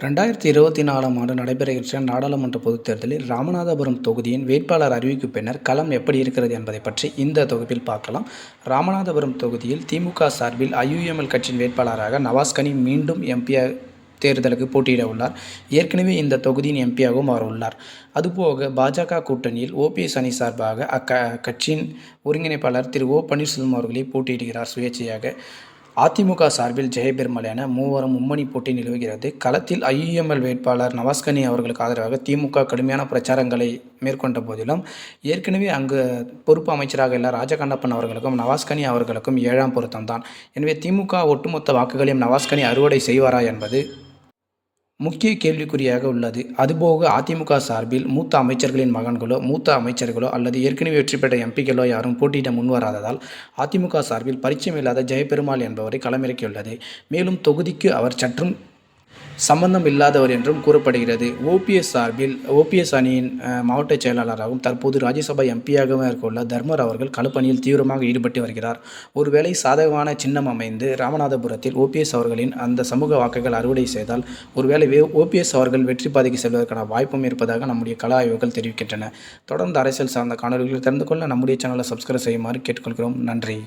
2024ஆம் ஆண்டு நடைபெறுகின்ற நாடாளுமன்ற பொதுத் தேர்தலில் ராமநாதபுரம் தொகுதியின் வேட்பாளர் அறிவிப்பு பின்னர் களம் எப்படி இருக்கிறது என்பதை பற்றி இந்த தொகுப்பில் பார்க்கலாம். ராமநாதபுரம் தொகுதியில் திமுக சார்பில் ஐயுஎம்எல் கட்சியின் வேட்பாளராக நவாஸ்கனி மீண்டும் எம்பி தேர்தலுக்கு போட்டியிட உள்ளார். ஏற்கனவே இந்த தொகுதியின் எம்பியாகவும் அவர் உள்ளார். அதுபோக பாஜக கூட்டணியில் ஓபிஎஸ் அணி சார்பாக கட்சியின் ஒருங்கிணைப்பாளர் திரு ஓ பன்னீர்செல்வம் அவர்களே போட்டியிடுகிறார் சுயேட்சையாக. அதிமுக சார்பில் ஜெயபெருமாள் என மூவரும் மும்மணி போட்டி நிலவுகிறது. களத்தில் ஐயுஎம்எல் வேட்பாளர் நவாஸ்கனி அவர்களுக்கு ஆதரவாக திமுக கடுமையான பிரச்சாரங்களை மேற்கொண்ட போதிலும் ஏற்கனவே அங்கு பொறுப்பு அமைச்சராக உள்ள ராஜகண்ணப்பன் அவர்களுக்கும் நவாஸ்கனி அவர்களுக்கும் 7ஆம் பொருத்தம்தான். எனவே திமுக ஒட்டுமொத்த வாக்குகளையும் நவாஸ்கனி அறுவடை செய்வாரா என்பது முக்கிய கேள்விக்குறியாக உள்ளது. அதுபோக அதிமுக சார்பில் மூத்த அமைச்சர்களின் மகன்களோ மூத்த அமைச்சர்களோ அல்லது ஏற்கனவே வெற்றி பெற்ற எம்பிக்களோ யாரும் போட்டியிட முன்வராததால் அதிமுக சார்பில் பரிச்சயம் இல்லாத ஜெயபெருமாள் என்பவரை களமிறக்கியுள்ளது. மேலும் தொகுதிக்கு அவர் சற்றும் சம்பந்தம் இல்லாதவர் என்றும் கூறப்படுகிறது. ஓபிஎஸ் சார்பில் ஓபிஎஸ் அணியின் மாவட்ட செயலாளராகவும் தற்போது ராஜ்யசபா எம்பியாகவும் இருக்கவுள்ள தர்மர் அவர்கள் களப்பணியில் தீவிரமாக ஈடுபட்டு வருகிறார். ஒருவேளை சாதகமான சின்னம் அமைந்து ராமநாதபுரத்தில் ஓபிஎஸ் அவர்களின் அந்த சமூக வாக்குகள் அறுவடை செய்தால் ஒருவேளை ஓபிஎஸ் அவர்கள் வெற்றி பாதைக்கு செல்வதற்கான வாய்ப்பும் இருப்பதாக நம்முடைய கள ஆய்வுகள் தெரிவிக்கின்றன. தொடர்ந்து அரசியல் சார்ந்த காணொலிகளை தெரிந்து கொள்ள நம்முடைய சேனலை சப்ஸ்கிரைப் செய்யுமாறு கேட்டுக்கொள்கிறோம். நன்றி.